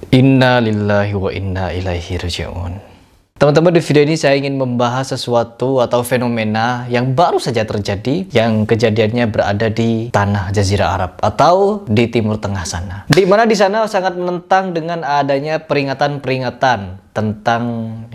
Inna lillahi wa inna ilaihi raji'un. Teman-teman, di video ini saya ingin membahas sesuatu atau fenomena yang baru saja terjadi, yang kejadiannya berada di tanah Jazirah Arab atau di Timur Tengah sana. Di mana di sana sangat menentang dengan adanya peringatan-peringatan tentang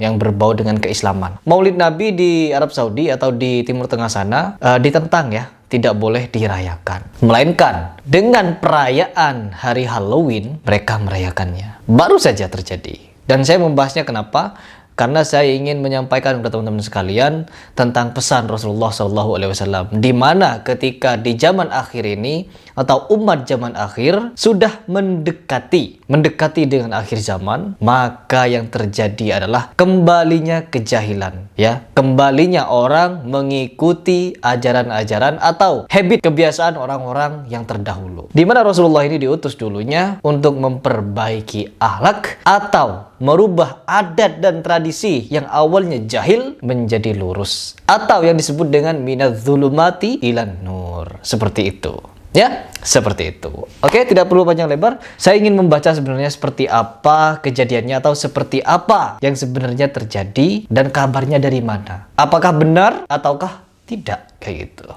yang berbau dengan keislaman. Maulid Nabi di Arab Saudi atau di Timur Tengah sana ditentang ya, tidak boleh dirayakan. Melainkan dengan perayaan hari Halloween mereka merayakannya. Baru saja terjadi. Dan saya membahasnya kenapa? Karena saya ingin menyampaikan kepada teman-teman sekalian tentang pesan Rasulullah SAW, di mana ketika di zaman akhir ini atau umat zaman akhir sudah mendekati dengan akhir zaman, maka yang terjadi adalah kembalinya kejahilan, ya, kembalinya orang mengikuti ajaran-ajaran atau habit kebiasaan orang-orang yang terdahulu. Di mana Rasulullah ini diutus dulunya untuk memperbaiki akhlak atau merubah adat dan tradisi yang awalnya jahil menjadi lurus, atau yang disebut dengan minadz-dzulumati ilan nur. Seperti itu. Ya, seperti itu. Oke, tidak perlu panjang lebar. Saya ingin membaca sebenarnya seperti apa kejadiannya atau seperti apa yang sebenarnya terjadi dan kabarnya dari mana. Apakah benar ataukah tidak, kayak gitu.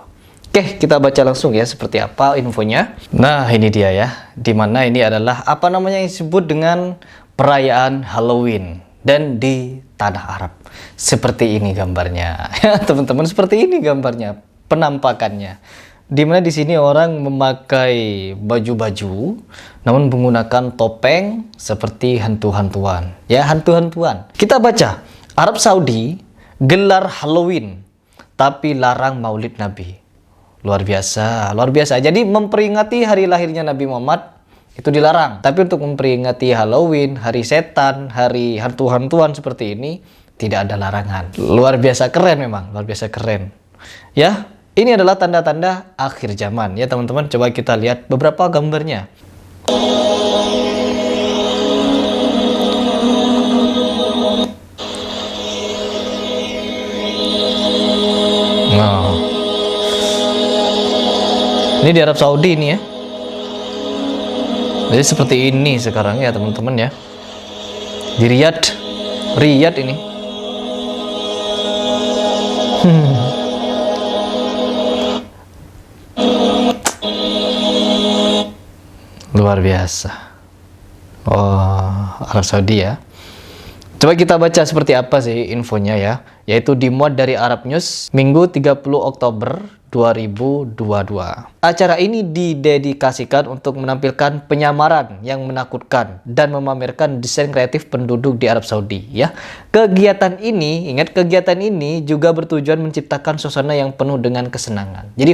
Oke, kita baca langsung ya seperti apa infonya. Nah, ini dia ya. Dimana ini adalah apa namanya yang disebut dengan perayaan Halloween dan di tanah Arab. Seperti ini gambarnya. Ya, teman-teman, seperti ini gambarnya, penampakannya. Dimana di sini orang memakai baju-baju namun menggunakan topeng seperti hantu-hantuan. Ya, hantu-hantuan. Kita baca, Arab Saudi gelar Halloween tapi larang Maulid Nabi. Luar biasa, luar biasa. Jadi memperingati hari lahirnya Nabi Muhammad itu dilarang. Tapi untuk memperingati Halloween, hari setan, hari hantu-hantuan seperti ini, tidak ada larangan. Luar biasa keren memang, luar biasa keren. Ya, ini adalah tanda-tanda akhir zaman. Ya teman-teman, coba kita lihat beberapa gambarnya. Nah, ini di Arab Saudi ini ya. Jadi seperti ini sekarang ya teman-teman ya. Di Riyadh ini. Luar biasa. Oh, Arab Saudi ya. Coba kita baca seperti apa sih infonya ya. Yaitu dimuat dari Arab News Minggu 30 Oktober 2022. Acara ini didedikasikan untuk menampilkan penyamaran yang menakutkan dan memamerkan desain kreatif penduduk di Arab Saudi ya. Kegiatan ini, ingat, kegiatan ini juga bertujuan menciptakan suasana yang penuh dengan kesenangan. Jadi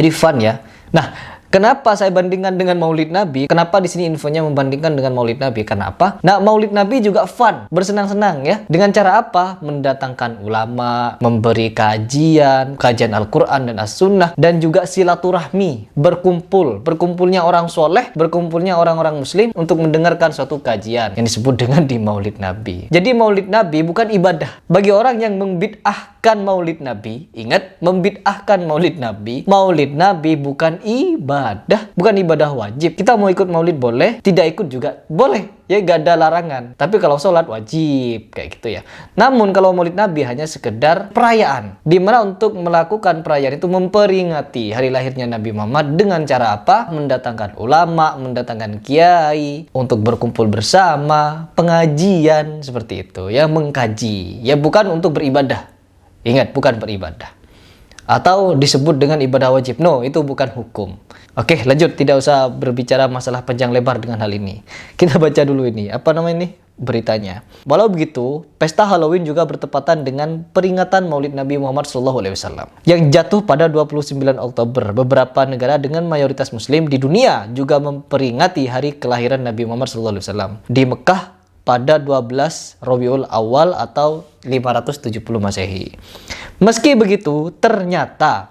fun ya. Nah, kenapa saya bandingkan dengan Maulid Nabi? Kenapa di sini infonya membandingkan dengan Maulid Nabi? Kenapa? Nah, Maulid Nabi juga fun, bersenang-senang ya. Dengan cara apa? Mendatangkan ulama, memberi kajian Al-Quran dan As-Sunnah, dan juga silaturahmi, berkumpulnya orang soleh, berkumpulnya orang-orang muslim untuk mendengarkan suatu kajian yang disebut dengan di Maulid Nabi. Jadi Maulid Nabi bukan ibadah. Bagi orang yang membid'ahkan Maulid Nabi, ingat, membid'ahkan Maulid Nabi bukan ibadah, bukan ibadah wajib. Kita mau ikut maulid boleh, tidak ikut juga boleh, ya, gak ada larangan. Tapi kalau sholat wajib, kayak gitu ya. Namun kalau maulid Nabi hanya sekedar perayaan, dimana untuk melakukan perayaan itu memperingati hari lahirnya Nabi Muhammad dengan cara apa? Mendatangkan ulama, mendatangkan kiai untuk berkumpul bersama, pengajian seperti itu ya, mengkaji ya, bukan untuk beribadah. Ingat, bukan beribadah. Atau disebut dengan ibadah wajib. No, itu bukan hukum. Oke, lanjut. Tidak usah berbicara masalah panjang lebar dengan hal ini. Kita baca dulu ini. Apa namanya ini? Beritanya. Walau begitu, pesta Halloween juga bertepatan dengan peringatan Maulid Nabi Muhammad SAW yang jatuh pada 29 Oktober. Beberapa negara dengan mayoritas muslim di dunia juga memperingati hari kelahiran Nabi Muhammad SAW. Di Mekah pada 12 Rabiul Awal atau 570 Masehi. Meski begitu, ternyata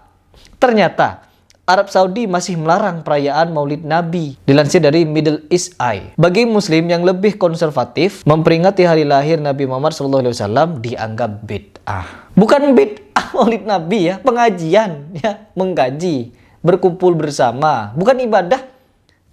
Arab Saudi masih melarang perayaan Maulid Nabi. Dilansir dari Middle East Eye. Bagi muslim yang lebih konservatif, memperingati hari lahir Nabi Muhammad SAW dianggap bid'ah. Bukan bid'ah Maulid Nabi ya, pengajian ya, mengkaji, berkumpul bersama, bukan ibadah.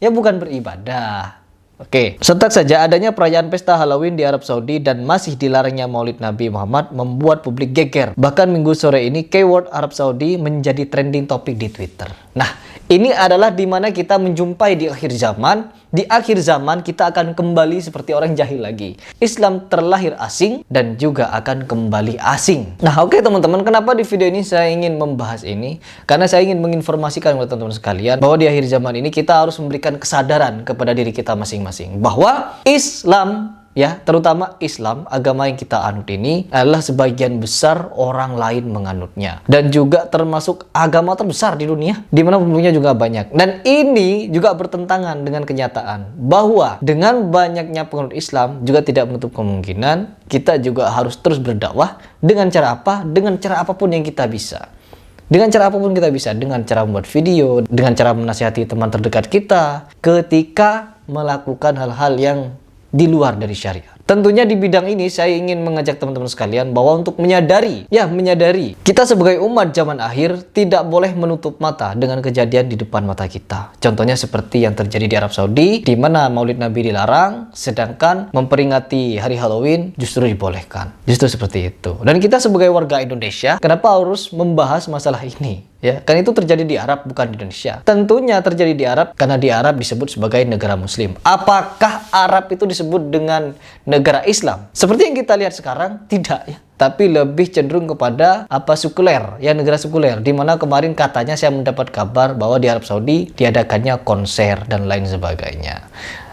Ya, bukan beribadah. Oke, sontak saja adanya perayaan pesta Halloween di Arab Saudi dan masih dilarangnya Maulid Nabi Muhammad membuat publik geger. Bahkan minggu sore ini keyword Arab Saudi menjadi trending topik di Twitter. Nah, ini adalah dimana kita menjumpai di akhir zaman. Di akhir zaman kita akan kembali seperti orang jahil lagi. Islam terlahir asing dan juga akan kembali asing. Nah, oke teman-teman, kenapa di video ini saya ingin membahas ini? Karena saya ingin menginformasikan kepada teman-teman sekalian bahwa di akhir zaman ini kita harus memberikan kesadaran kepada diri kita masing-masing bahwa Islam, ya, terutama Islam, agama yang kita anut ini adalah sebagian besar orang lain menganutnya. Dan juga termasuk agama terbesar di dunia, di mana penduduknya juga banyak. Dan ini juga bertentangan dengan kenyataan bahwa dengan banyaknya penganut Islam juga tidak menutup kemungkinan kita juga harus terus berdakwah dengan cara apa? Dengan cara apapun yang kita bisa. Dengan cara apapun kita bisa, dengan cara membuat video, dengan cara menasihati teman terdekat kita ketika melakukan hal-hal yang di luar dari syariat. Tentunya di bidang ini saya ingin mengajak teman-teman sekalian bahwa untuk menyadari kita sebagai umat zaman akhir tidak boleh menutup mata dengan kejadian di depan mata kita. Contohnya seperti yang terjadi di Arab Saudi, di mana Maulid Nabi dilarang, sedangkan memperingati hari Halloween justru dibolehkan. Justru seperti itu. Dan kita sebagai warga Indonesia, kenapa harus membahas masalah ini? Ya, kan itu terjadi di Arab, bukan di Indonesia. Tentunya terjadi di Arab karena di Arab disebut sebagai negara muslim. Apakah Arab itu disebut dengan negara Islam? Seperti yang kita lihat sekarang, tidak ya. Tapi lebih cenderung kepada sekuler, ya, negara sekuler. Di mana kemarin katanya saya mendapat kabar bahwa di Arab Saudi diadakannya konser dan lain sebagainya.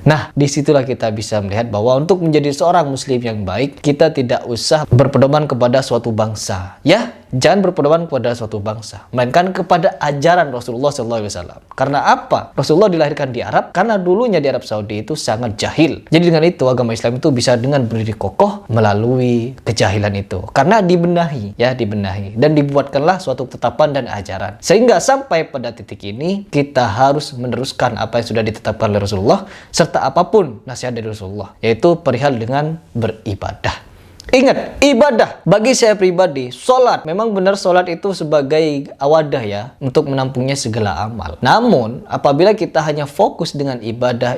Nah, disitulah kita bisa melihat bahwa untuk menjadi seorang muslim yang baik, kita tidak usah berpedoman kepada suatu bangsa. Ya, jangan berpedoman kepada suatu bangsa, melainkan kepada ajaran Rasulullah SAW. Karena apa? Rasulullah dilahirkan di Arab, karena dulunya di Arab Saudi itu sangat jahil. Jadi dengan itu, agama Islam itu bisa dengan berdiri kokoh melalui kejahilan itu. Karena dibenahi, dan dibuatkanlah suatu ketetapan dan ajaran. Sehingga sampai pada titik ini, kita harus meneruskan apa yang sudah ditetapkan oleh Rasulullah, serta apapun nasihat dari Rasulullah, yaitu perihal dengan beribadah. Ingat, ibadah bagi saya pribadi, sholat, memang benar sholat itu sebagai wadah ya untuk menampungnya segala amal. Namun apabila kita hanya fokus dengan ibadah,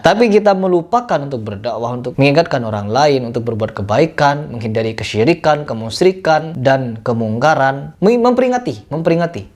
tapi kita melupakan untuk berdakwah, untuk mengingatkan orang lain, untuk berbuat kebaikan, menghindari kesyirikan, kemusyrikan, dan kemungkaran, memperingati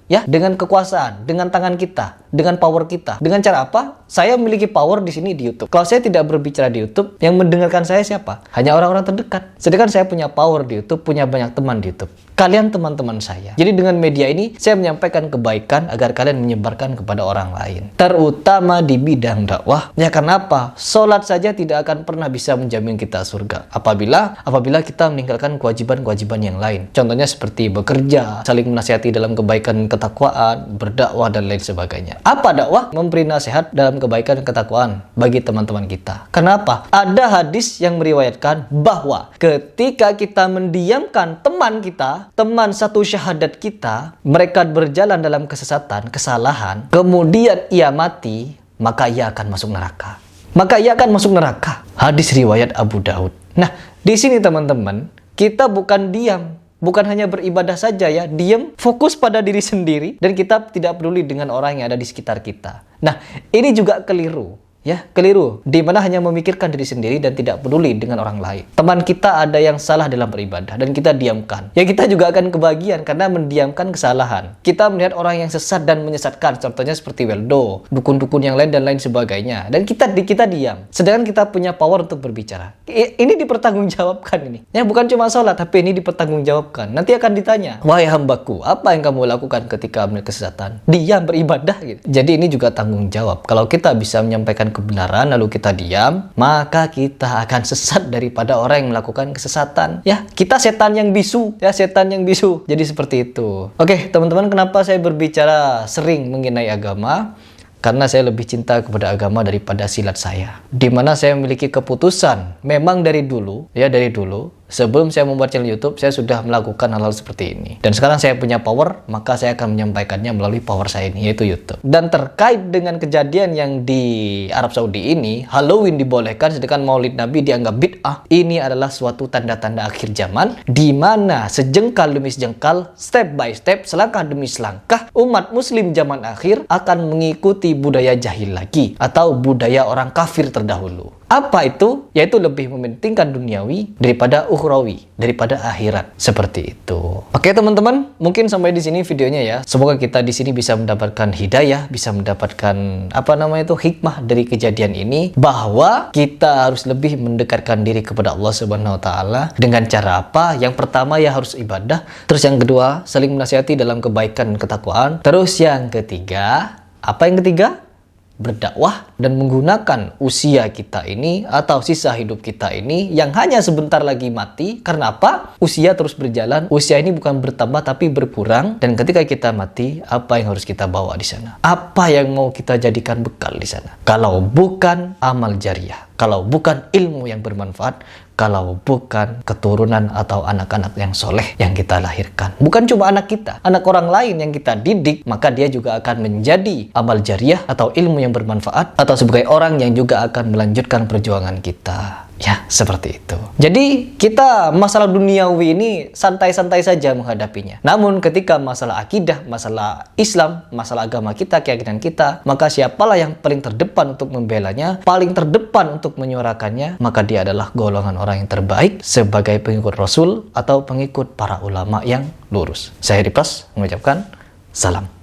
ya, dengan kekuasaan, dengan tangan kita, dengan power kita. Dengan cara apa? Saya memiliki power di sini di YouTube. Kalau saya tidak berbicara di YouTube, yang mendengarkan saya siapa? Hanya orang-orang terdekat. Sedangkan saya punya power di YouTube, punya banyak teman di YouTube. Kalian teman-teman saya. Jadi dengan media ini, saya menyampaikan kebaikan agar kalian menyebarkan kepada orang lain. Terutama di bidang dakwah. Ya, kenapa? Sholat saja tidak akan pernah bisa menjamin kita surga. Apabila kita meninggalkan kewajiban-kewajiban yang lain. Contohnya seperti bekerja, saling menasihati dalam kebaikan ketakwaan, berdakwah, dan lain sebagainya. Apa dakwah? Memberi nasihat dalam kebaikan ketakwaan bagi teman-teman kita. Kenapa? Ada hadis yang meriwayatkan bahwa ketika kita mendiamkan teman kita, teman satu syahadat kita, mereka berjalan dalam kesesatan, kesalahan, kemudian ia mati, maka ia akan masuk neraka. Hadis riwayat Abu Daud. Nah, di sini teman-teman, kita bukan diam, bukan hanya beribadah saja ya, diam, fokus pada diri sendiri, dan kita tidak peduli dengan orang yang ada di sekitar kita. Nah, ini juga keliru. Ya, keliru. Di mana hanya memikirkan diri sendiri dan tidak peduli dengan orang lain. Teman kita ada yang salah dalam beribadah dan kita diamkan. Ya, kita juga akan kebahagiaan karena mendiamkan kesalahan. Kita melihat orang yang sesat dan menyesatkan, contohnya seperti Weldo, dukun-dukun yang lain dan lain sebagainya. Dan kita diam. Sedangkan kita punya power untuk berbicara. Ini dipertanggungjawabkan ini. Ya, bukan cuma sholat, tapi ini dipertanggungjawabkan. Nanti akan ditanya, wahai hambaku, apa yang kamu lakukan ketika melihat kesesatan? Diam, beribadah gitu. Jadi ini juga tanggung jawab. Kalau kita bisa menyampaikan kebenaran lalu kita diam, maka kita akan sesat daripada orang yang melakukan kesesatan. Ya, kita setan yang bisu. Jadi seperti itu. Oke, teman-teman, kenapa saya berbicara sering mengenai agama? Karena saya lebih cinta kepada agama daripada silat saya. Di mana saya memiliki keputusan, memang dari dulu, Sebelum saya membuat channel YouTube, saya sudah melakukan hal-hal seperti ini. Dan sekarang saya punya power, maka saya akan menyampaikannya melalui power saya ini, yaitu YouTube. Dan terkait dengan kejadian yang di Arab Saudi ini, Halloween dibolehkan sedangkan Maulid Nabi dianggap bid'ah. Ini adalah suatu tanda-tanda akhir zaman, di mana sejengkal demi sejengkal, step by step, selangkah demi selangkah, umat muslim zaman akhir akan mengikuti budaya jahil lagi, atau budaya orang kafir terdahulu. Apa itu? Yaitu lebih mementingkan duniawi daripada ukhrawi, daripada akhirat. Seperti itu. Oke teman-teman, mungkin sampai di sini videonya ya. Semoga kita di sini bisa mendapatkan hidayah, bisa mendapatkan hikmah dari kejadian ini, bahwa kita harus lebih mendekatkan diri kepada Allah Subhanahu wa taala dengan cara apa? Yang pertama ya harus ibadah, terus yang kedua saling menasihati dalam kebaikan dan ketakwaan, terus yang ketiga, apa yang ketiga? Berdakwah dan menggunakan usia kita ini atau sisa hidup kita ini yang hanya sebentar lagi mati. Karena apa? Usia terus berjalan. Usia ini bukan bertambah tapi berkurang. Dan ketika kita mati, apa yang harus kita bawa di sana? Apa yang mau kita jadikan bekal di sana? Kalau bukan amal jariah, kalau bukan ilmu yang bermanfaat, kalau bukan keturunan atau anak-anak yang soleh yang kita lahirkan. Bukan cuma anak kita, anak orang lain yang kita didik, maka dia juga akan menjadi amal jariah atau ilmu yang bermanfaat, atau sebagai orang yang juga akan melanjutkan perjuangan kita. Ya, seperti itu. Jadi, kita masalah duniawi ini santai-santai saja menghadapinya. Namun, ketika masalah akidah, masalah Islam, masalah agama kita, keyakinan kita, maka siapalah yang paling terdepan untuk membelanya, paling terdepan untuk menyuarakannya, maka dia adalah golongan orang yang terbaik sebagai pengikut Rasul atau pengikut para ulama yang lurus. Saya Riplas mengucapkan salam.